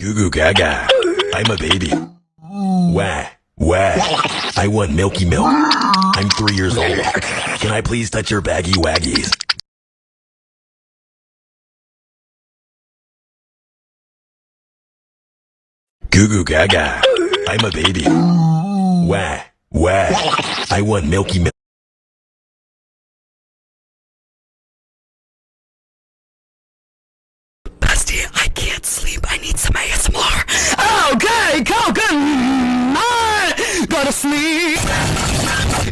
Goo goo gaga. I'm a baby. Wah, wah. I want milky milk. I'm 3 years old. Can I please touch your baggy waggies? Goo goo gaga. I'm a baby. Wah, wah. I want milky milk. Bestie, I can't sleep. I need some ASMR. Okay, Coco. Gotta sleep.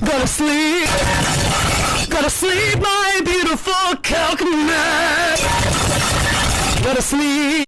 Gotta sleep. Gotta sleep, my beautiful coconut. Gotta sleep.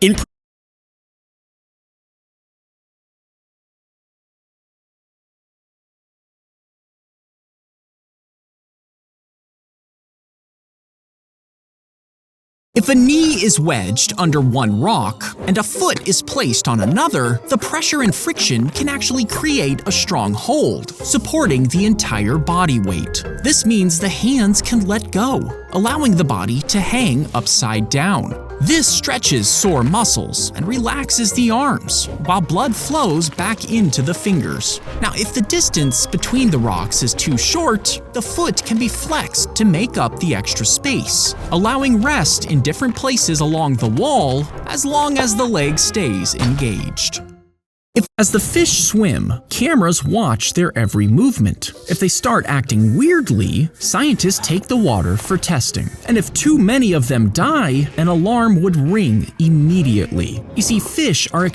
In If a knee is wedged under one rock and a foot is placed on another, the pressure and friction can actually create a strong hold, supporting the entire body weight. This means the hands can let go, allowing the body to hang upside down. This stretches sore muscles and relaxes the arms, while blood flows back into the fingers. Now, if the distance between the rocks is too short, the foot can be flexed to make up the extra space, allowing rest in different places along the wall as long as the leg stays engaged. As the fish swim, cameras watch their every movement. If they start acting weirdly, scientists take the water for testing. And if too many of them die, an alarm would ring immediately. You see, fish are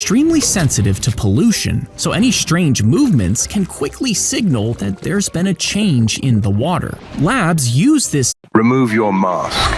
extremely sensitive to pollution, so any strange movements can quickly signal that there's been a change in the water. Labs use this. Remove your mask.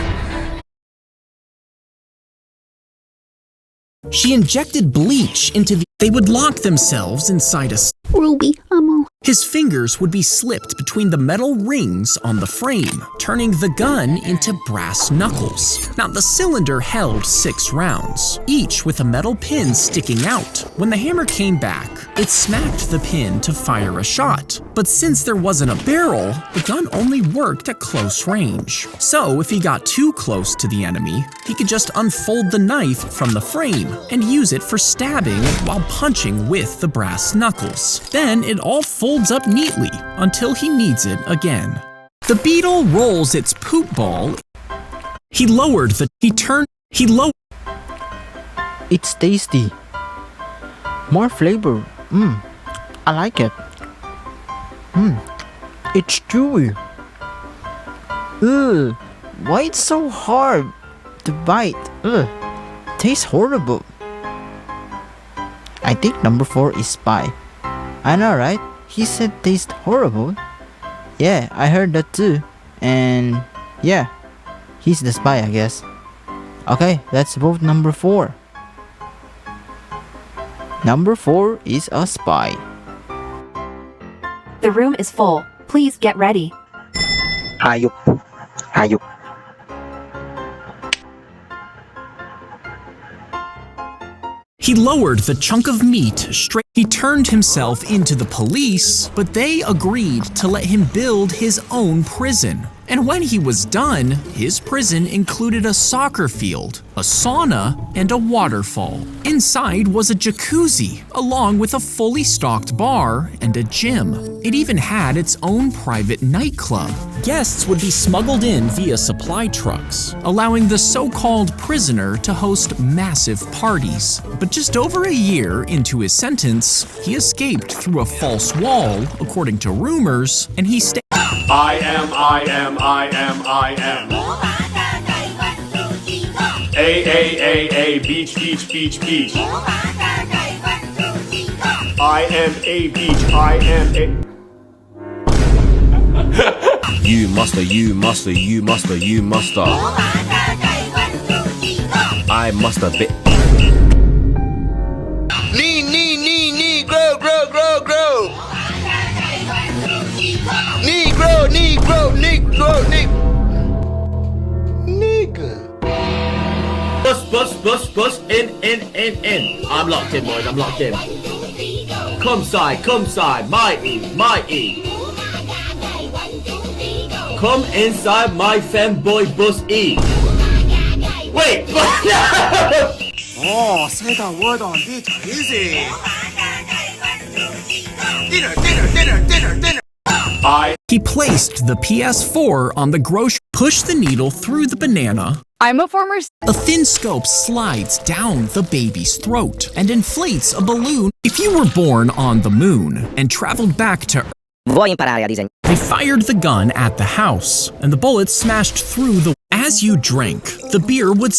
She injected bleach into the. They would lock themselves inside a. Ruby, I'm all. His fingers would be slipped between the metal rings on the frame, turning the gun into brass knuckles. Now, the cylinder held 6 rounds, each with a metal pin sticking out. When the hammer came back, it smacked the pin to fire a shot. But since there wasn't a barrel, the gun only worked at close range. So, if he got too close to the enemy, he could just unfold the knife from the frame and use it for stabbing while punching with the brass knuckles. Then it all folds up neatly until he needs it again. The beetle rolls its poop ball. He lowered the. He lowered. It's tasty. More flavor. I like it. It's chewy. Ugh, why it's so hard to bite? Ugh, tastes horrible. I think number 4 is spy. I know, right? He said tastes horrible. Yeah, I heard that too. And yeah, he's the spy, I guess. Okay, let's vote number 4. Number 4 is a spy. The room is full. Please get ready. Hayop. Hayop. He lowered the chunk of meat straight. He turned himself into the police, but they agreed to let him build his own prison. And when he was done, his prison included a soccer field, a sauna, and a waterfall. Inside was a jacuzzi, along with a fully stocked bar and a gym. It even had its own private nightclub. Guests would be smuggled in via supply trucks, allowing the so-called prisoner to host massive parties. But just over a year into his sentence, he escaped through a false wall, according to rumors, and he stayed. I am. A, beach. I am a beach, I am a... You muster. I must a bit. Knee, grow. Nigga. Bus, in. I'm locked in, boys, I'm locked in. Come side, mighty. Come inside my femboy bus E. Wait, Oh, say the word on it, easy. Dinner. He placed the PS4 on the grocery, pushed the needle through the banana. I'm a former. A thin scope slides down the baby's throat and inflates a balloon. If you were born on the moon and traveled back to Earth, they fired the gun at the house, and the bullets smashed through the. As you drank, the beer would.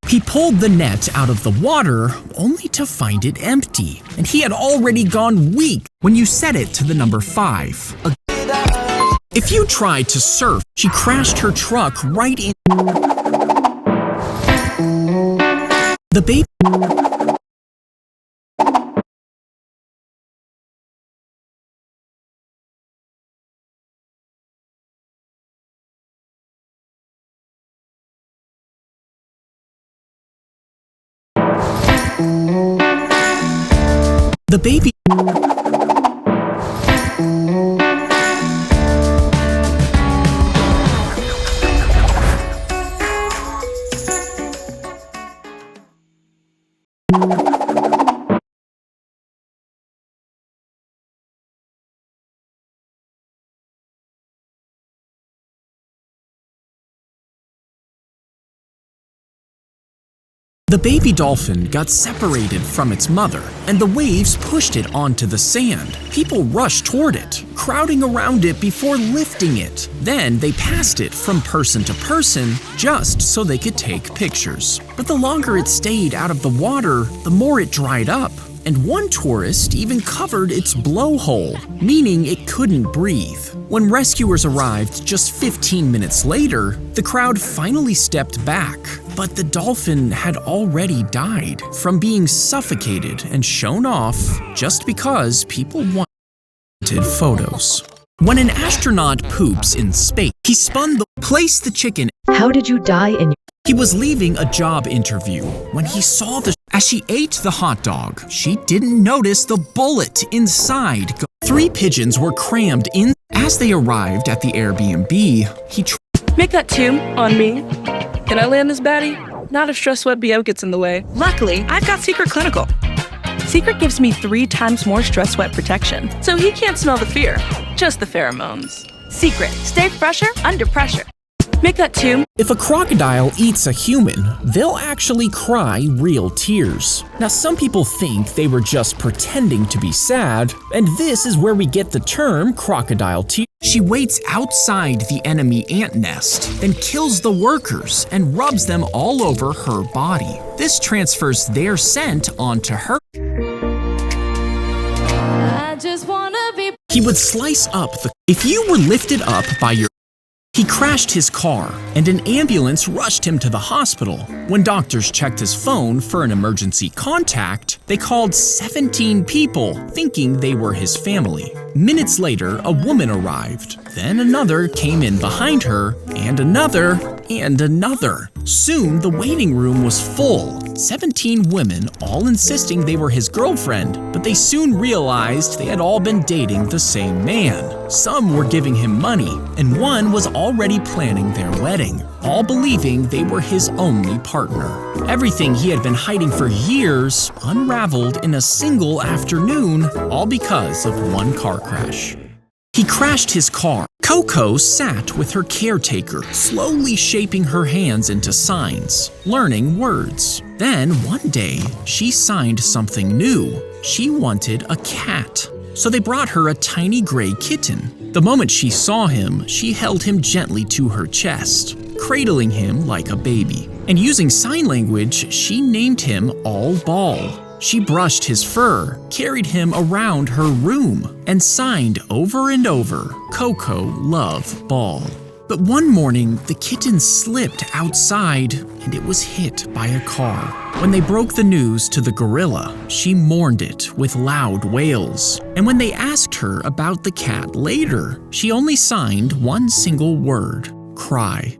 He pulled the net out of the water, only to find it empty, and he had already gone weak when you set it to the number 5. If you tried to surf, she crashed her truck right in. The baby. The baby. The baby dolphin got separated from its mother, and the waves pushed it onto the sand. People rushed toward it, crowding around it before lifting it. Then they passed it from person to person just so they could take pictures. But the longer it stayed out of the water, the more it dried up. And one tourist even covered its blowhole, meaning it couldn't breathe. When rescuers arrived just 15 minutes later, the crowd finally stepped back, but the dolphin had already died from being suffocated and shown off just because people wanted photos. When an astronaut poops in space, he placed the chicken. How did you die in He was leaving a job interview when he saw As she ate the hot dog, she didn't notice the bullet inside. 3 pigeons were crammed in. As they arrived at the Airbnb, he Make that 2 on me. Can I land this baddie? Not if Stress Sweat BO gets in the way. Luckily, I've got Secret Clinical. Secret gives me 3 times more stress sweat protection, so he can't smell the fear, just the pheromones. Secret, stay fresher under pressure. Make that 2. If a crocodile eats a human, they'll actually cry real tears. Now, some people think they were just pretending to be sad, and this is where we get the term crocodile tears. She waits outside the enemy ant nest, then kills the workers and rubs them all over her body. This transfers their scent onto her. I just wanna be. He would slice up the. If you were lifted up by your. He crashed his car, and an ambulance rushed him to the hospital. When doctors checked his phone for an emergency contact, they called 17 people, thinking they were his family. Minutes later, a woman arrived. Then another came in behind her, and another, and another. Soon, the waiting room was full. 17 women, all insisting they were his girlfriend, but they soon realized they had all been dating the same man. Some were giving him money, and one was already planning their wedding, all believing they were his only partner. Everything he had been hiding for years unraveled in a single afternoon, all because of one car crash. He crashed his car. Coco sat with her caretaker, slowly shaping her hands into signs, learning words. Then, one day, she signed something new. She wanted a cat. So they brought her a tiny gray kitten. The moment she saw him, she held him gently to her chest, cradling him like a baby. And using sign language, she named him All Ball. She brushed his fur, carried him around her room, and signed over and over, Coco Love Ball. But one morning, the kitten slipped outside and it was hit by a car. When they broke the news to the gorilla, she mourned it with loud wails. And when they asked her about the cat later, she only signed one single word, cry.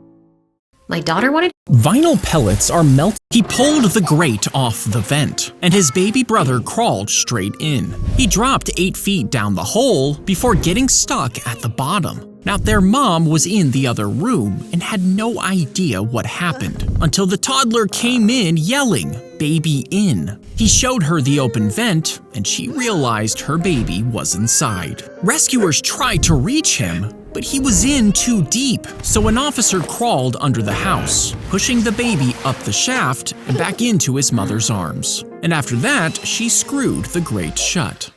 My daughter wanted. Vinyl pellets are melted. He pulled the grate off the vent, and his baby brother crawled straight in. He dropped 8 feet down the hole before getting stuck at the bottom. Now, their mom was in the other room and had no idea what happened until the toddler came in yelling, "Baby in." He showed her the open vent, and she realized her baby was inside. Rescuers tried to reach him, but he was in too deep, so an officer crawled under the house, pushing the baby up the shaft and back into his mother's arms. And after that, she screwed the grate shut.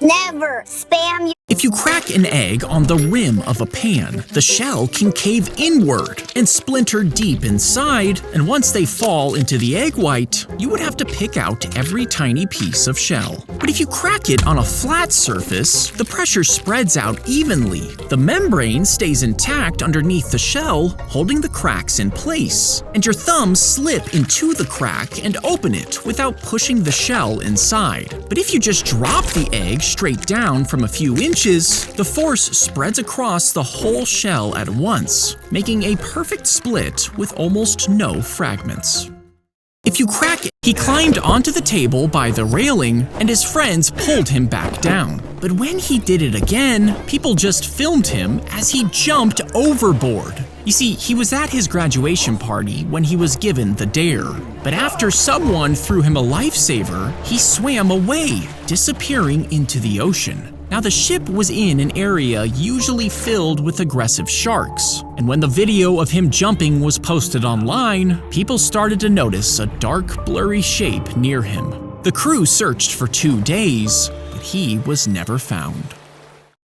Never spam you. If you crack an egg on the rim of a pan, the shell can cave inward and splinter deep inside, and once they fall into the egg white, you would have to pick out every tiny piece of shell. But if you crack it on a flat surface, the pressure spreads out evenly. The membrane stays intact underneath the shell, holding the cracks in place, and your thumbs slip into the crack and open it without pushing the shell inside. But if you just drop the egg straight down from a few inches, the force spreads across the whole shell at once, making a perfect split with almost no fragments. If you crack it, he climbed onto the table by the railing, and his friends pulled him back down. But when he did it again, people just filmed him as he jumped overboard. You see, he was at his graduation party when he was given the dare. But after someone threw him a lifesaver, he swam away, disappearing into the ocean. Now, the ship was in an area usually filled with aggressive sharks, and when the video of him jumping was posted online, people started to notice a dark, blurry shape near him. The crew searched for 2 days, but he was never found.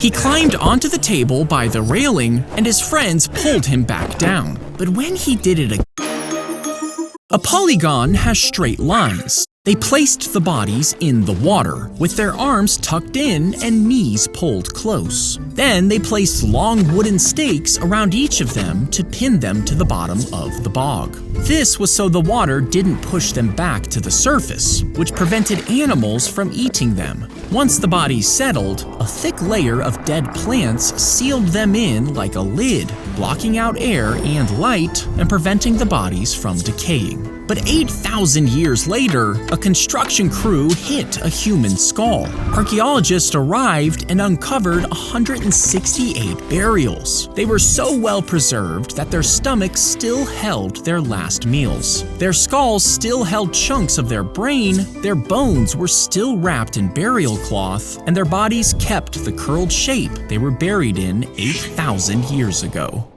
He climbed onto the table by the railing, and his friends pulled him back down. But when he did it again, a polygon has straight lines. They placed the bodies in the water, with their arms tucked in and knees pulled close. Then they placed long wooden stakes around each of them to pin them to the bottom of the bog. This was so the water didn't push them back to the surface, which prevented animals from eating them. Once the bodies settled, a thick layer of dead plants sealed them in like a lid, blocking out air and light and preventing the bodies from decaying. But 8,000 years later, a construction crew hit a human skull. Archaeologists arrived and uncovered 168 burials. They were so well preserved that their stomachs still held their last meals. Their skulls still held chunks of their brain, their bones were still wrapped in burial cloth, and their bodies kept the curled shape they were buried in 8,000 years ago.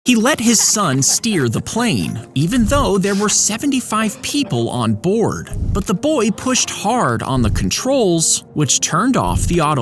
He let his son steer the plane, even though there were 75 people on board. But the boy pushed hard on the controls, which turned off the auto